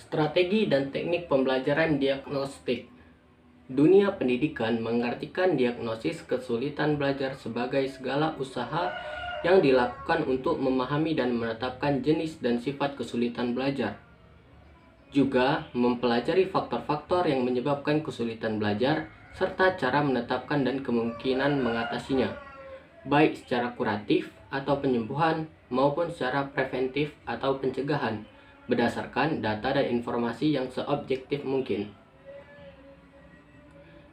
Strategi dan teknik pembelajaran diagnostik. Dunia pendidikan mengartikan diagnosis kesulitan belajar sebagai segala usaha yang dilakukan untuk memahami dan menetapkan jenis dan sifat kesulitan belajar. Juga mempelajari faktor-faktor yang menyebabkan kesulitan belajar serta cara menetapkan dan kemungkinan mengatasinya, baik secara kuratif atau penyembuhan maupun secara preventif atau pencegahan, berdasarkan data dan informasi yang seobjektif mungkin.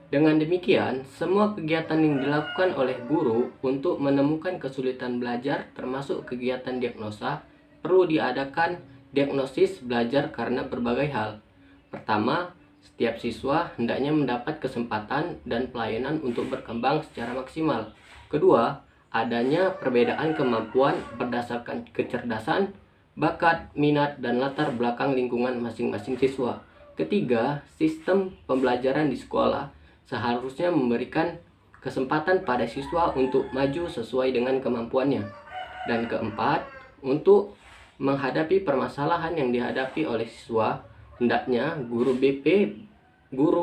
Dengan demikian, semua kegiatan yang dilakukan oleh guru untuk menemukan kesulitan belajar termasuk kegiatan diagnosa perlu diadakan diagnosis belajar karena berbagai hal. Pertama, setiap siswa hendaknya mendapat kesempatan dan pelayanan untuk berkembang secara maksimal. Kedua, adanya perbedaan kemampuan berdasarkan kecerdasan, bakat, minat, dan latar belakang lingkungan masing-masing siswa. Ketiga, sistem pembelajaran di sekolah seharusnya memberikan kesempatan pada siswa untuk maju sesuai dengan kemampuannya. Dan keempat, untuk menghadapi permasalahan yang dihadapi oleh siswa, hendaknya guru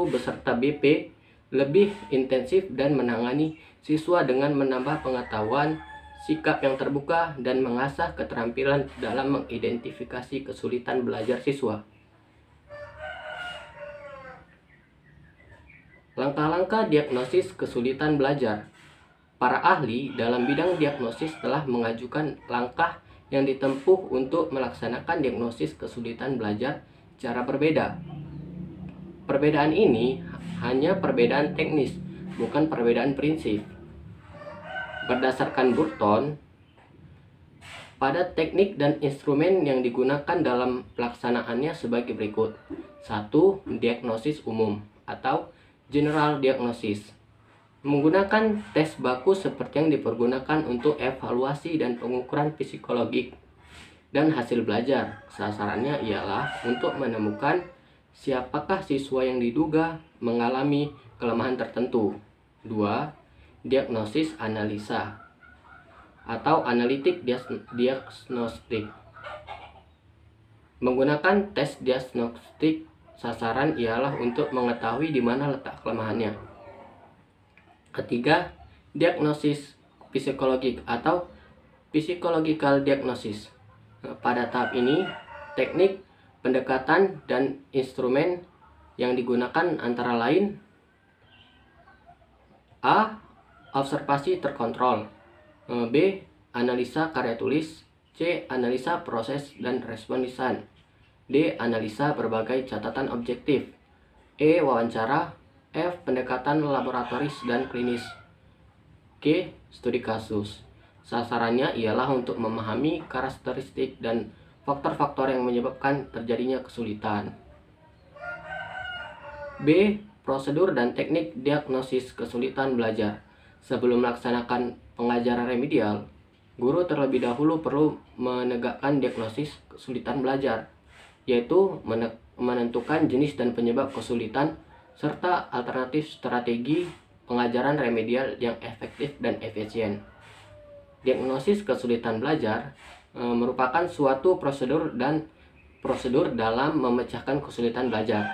beserta BP lebih intensif dan menangani siswa dengan menambah pengetahuan, sikap yang terbuka, dan mengasah keterampilan dalam mengidentifikasi kesulitan belajar siswa. Langkah-langkah diagnosis kesulitan belajar. Para ahli dalam bidang diagnosis telah mengajukan langkah yang ditempuh untuk melaksanakan diagnosis kesulitan belajar secara berbeda. Perbedaan ini hanya perbedaan teknis, bukan perbedaan prinsip. Berdasarkan Burton, pada teknik dan instrumen yang digunakan dalam pelaksanaannya sebagai berikut. 1. Diagnosis umum atau general diagnosis. Menggunakan tes baku seperti yang dipergunakan untuk evaluasi dan pengukuran psikologik dan hasil belajar. Sasarannya ialah untuk menemukan siapakah siswa yang diduga mengalami kelemahan tertentu. 2. Diagnosis analisa atau analitik diagnostik. Menggunakan tes diagnostik, sasaran ialah untuk mengetahui di mana letak kelemahannya. Ketiga, diagnosis psikologik atau psychological diagnosis. Pada tahap ini, teknik, pendekatan, dan instrumen yang digunakan antara lain: A. Observasi terkontrol, B. Analisa karya tulis, C. Analisa proses dan respon lisan, D. Analisa berbagai catatan objektif, E. Wawancara, F. Pendekatan laboratoris dan klinis, G. Studi kasus. Sasarannya ialah untuk memahami karakteristik dan faktor-faktor yang menyebabkan terjadinya kesulitan. B. Prosedur dan teknik diagnosis kesulitan belajar. Sebelum melaksanakan pengajaran remedial, guru terlebih dahulu perlu menegakkan diagnosis kesulitan belajar, yaitu menentukan jenis dan penyebab kesulitan serta alternatif strategi pengajaran remedial yang efektif dan efisien. Diagnosis kesulitan belajar merupakan suatu prosedur dalam memecahkan kesulitan belajar.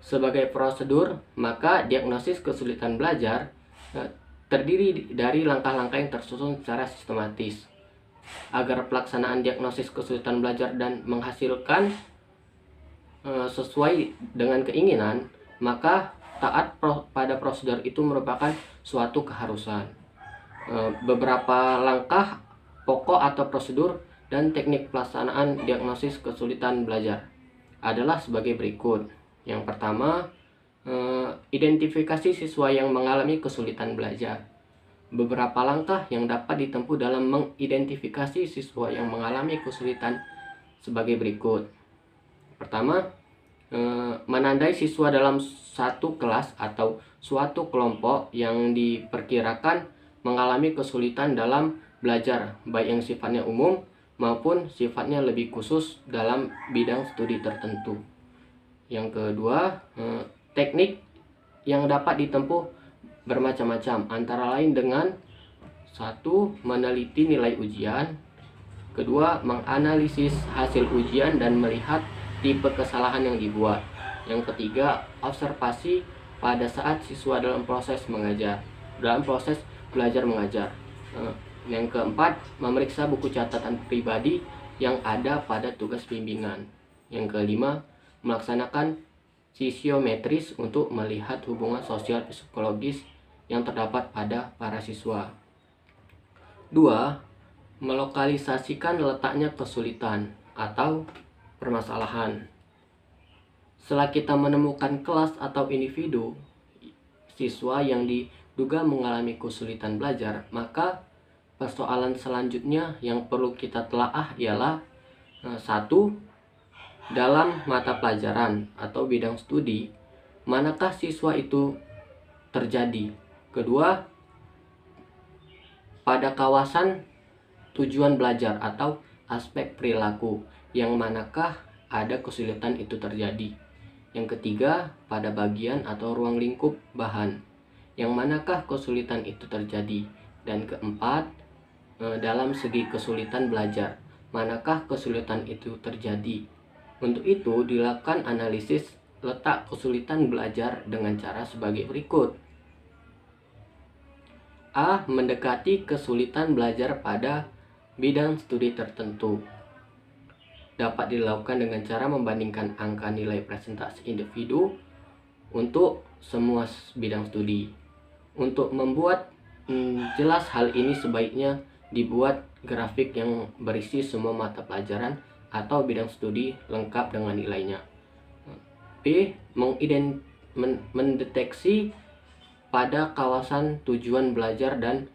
Sebagai prosedur, maka diagnosis kesulitan belajar terdiri dari langkah-langkah yang tersusun secara sistematis. Agar pelaksanaan diagnosis kesulitan belajar dan menghasilkan sesuai dengan keinginan, maka taat pada prosedur itu merupakan suatu keharusan. Beberapa langkah pokok atau prosedur dan teknik pelaksanaan diagnosis kesulitan belajar adalah sebagai berikut. Yang pertama, identifikasi siswa yang mengalami kesulitan belajar. Beberapa langkah yang dapat ditempuh dalam mengidentifikasi siswa yang mengalami kesulitan sebagai berikut. Pertama, menandai siswa dalam satu kelas atau suatu kelompok yang diperkirakan mengalami kesulitan dalam belajar, baik yang sifatnya umum maupun sifatnya lebih khusus dalam bidang studi tertentu. Yang kedua, teknik yang dapat ditempuh bermacam-macam, antara lain dengan 1. Meneliti nilai ujian, kedua, menganalisis hasil ujian dan melihat tipe kesalahan yang dibuat. Yang ketiga, observasi pada saat siswa dalam proses belajar mengajar. Yang keempat, memeriksa buku catatan pribadi yang ada pada tugas bimbingan. Yang kelima, melaksanakan sisiometris untuk melihat hubungan sosial psikologis yang terdapat pada para siswa. 2. Melokalisasikan letaknya kesulitan atau permasalahan. Setelah kita menemukan kelas atau individu siswa yang diduga mengalami kesulitan belajar, maka persoalan selanjutnya yang perlu kita telaah ialah 1. Dalam mata pelajaran atau bidang studi, manakah siswa itu terjadi? Kedua, pada kawasan tujuan belajar atau aspek perilaku, yang manakah ada kesulitan itu terjadi. Yang ketiga, pada bagian atau ruang lingkup bahan, yang manakah kesulitan itu terjadi. Dan keempat, dalam segi kesulitan belajar, manakah kesulitan itu terjadi. Untuk itu dilakukan analisis letak kesulitan belajar dengan cara sebagai berikut. A. Mendekati kesulitan belajar pada bidang studi tertentu. Dapat dilakukan dengan cara membandingkan angka nilai presentasi individu untuk semua bidang studi. Untuk membuat jelas hal ini, sebaiknya dibuat grafik yang berisi semua mata pelajaran atau bidang studi lengkap dengan nilainya. B. Mendeteksi pada kawasan tujuan belajar dan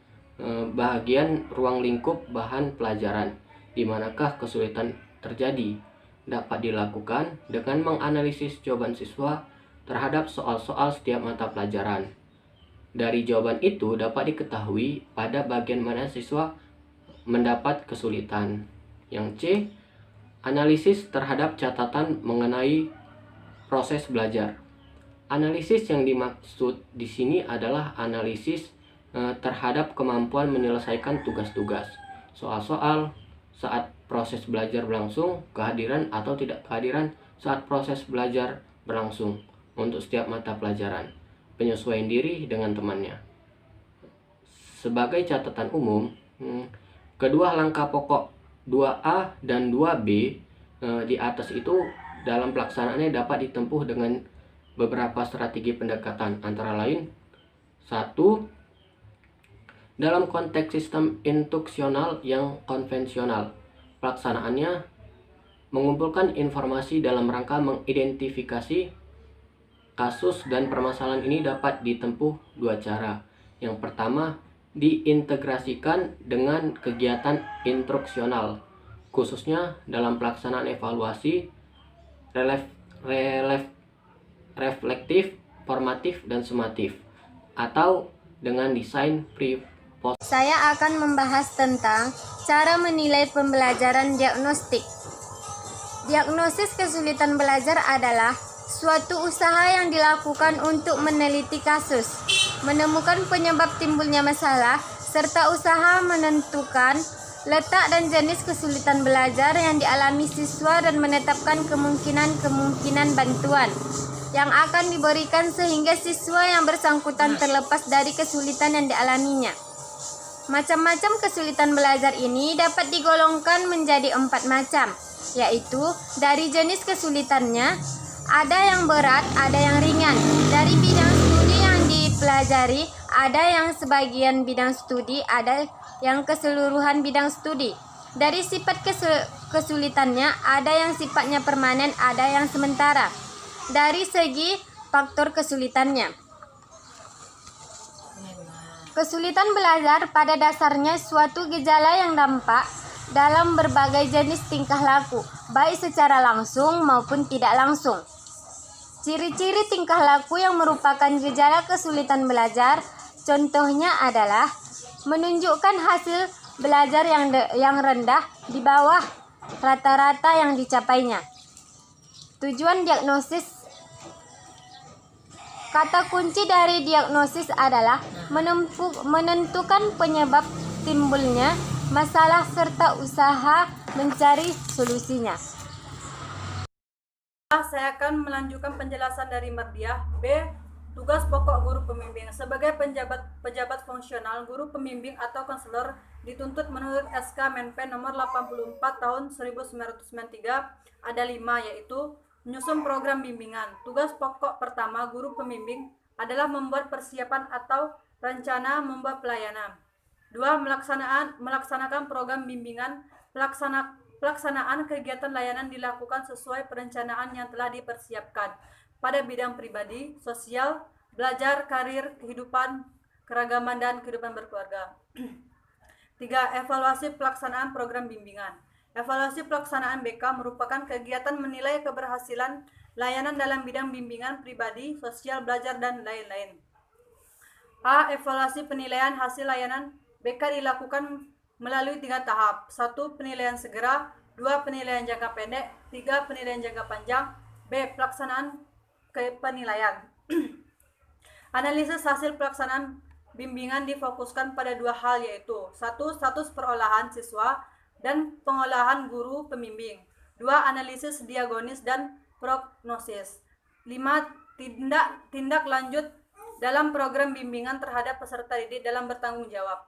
bagian ruang lingkup bahan pelajaran di manakah kesulitan terjadi. Dapat dilakukan dengan menganalisis jawaban siswa terhadap soal-soal setiap mata pelajaran. Dari jawaban itu dapat diketahui pada bagian mana siswa mendapat kesulitan. Yang C. Analisis terhadap catatan mengenai proses belajar. Analisis yang dimaksud di sini adalah analisis terhadap kemampuan menyelesaikan tugas-tugas, soal-soal saat proses belajar berlangsung, kehadiran atau tidak kehadiran saat proses belajar berlangsung untuk setiap mata pelajaran, penyesuaian diri dengan temannya. Sebagai catatan umum, kedua langkah pokok 2A dan 2B di atas itu dalam pelaksanaannya dapat ditempuh dengan beberapa strategi pendekatan, antara lain 1. Dalam konteks sistem instruksional yang konvensional, pelaksanaannya mengumpulkan informasi dalam rangka mengidentifikasi kasus dan permasalahan. Ini dapat ditempuh dua cara. Yang pertama, diintegrasikan dengan kegiatan instruksional, khususnya dalam pelaksanaan evaluasi reflektif, formatif, dan sumatif, atau dengan desain pre-post. Saya akan membahas tentang cara menilai pembelajaran diagnostik. Diagnosis kesulitan belajar adalah suatu usaha yang dilakukan untuk meneliti kasus, menemukan penyebab timbulnya masalah, serta usaha menentukan letak dan jenis kesulitan belajar yang dialami siswa dan menetapkan kemungkinan bantuan yang akan diberikan sehingga siswa yang bersangkutan terlepas dari kesulitan yang dialaminya. Macam-macam kesulitan belajar ini dapat digolongkan menjadi 4 macam, yaitu dari jenis kesulitannya, ada yang berat, ada yang ringan. Dari bidang studi yang dipelajari, ada yang sebagian bidang studi, ada yang keseluruhan bidang studi. Dari sifat kesulitannya, ada yang sifatnya permanen, ada yang sementara. Dari segi faktor kesulitannya, kesulitan belajar pada dasarnya suatu gejala yang nampak dalam berbagai jenis tingkah laku, baik secara langsung maupun tidak langsung. Ciri-ciri tingkah laku yang merupakan gejala kesulitan belajar, contohnya adalah menunjukkan hasil belajar yang rendah di bawah rata-rata yang dicapainya. Tujuan diagnosis. Kata kunci dari diagnosis adalah menentukan penyebab timbulnya masalah serta usaha mencari solusinya. Saya akan melanjutkan penjelasan dari Mardiah. B. Tugas pokok guru pembimbing. Sebagai pejabat fungsional, guru pembimbing atau konselor dituntut menurut SK Menpen nomor 84 tahun 1993 ada 5, yaitu menyusun program bimbingan. Tugas pokok pertama guru pembimbing adalah membuat persiapan atau rencana membuat pelayanan. 2. Melaksanakan program bimbingan. Pelaksanaan kegiatan layanan dilakukan sesuai perencanaan yang telah dipersiapkan pada bidang pribadi, sosial, belajar, karir, kehidupan, keragaman, dan kehidupan berkeluarga. 3. Evaluasi pelaksanaan program bimbingan. Evaluasi pelaksanaan BK merupakan kegiatan menilai keberhasilan layanan dalam bidang bimbingan pribadi, sosial, belajar, dan lain-lain. A. Evaluasi penilaian hasil layanan BK dilakukan melalui 3 tahap. 1. Penilaian segera. 2. Penilaian jangka pendek. 3. Penilaian jangka panjang. B. Pelaksanaan penilaian. Analisis hasil pelaksanaan bimbingan difokuskan pada 2 hal, yaitu 1. Status perolahan siswa dan pengolahan guru pembimbing. 2. Analisis diagnosis dan prognosis. 5. Tindak lanjut dalam program bimbingan terhadap peserta didik dalam bertanggung jawab.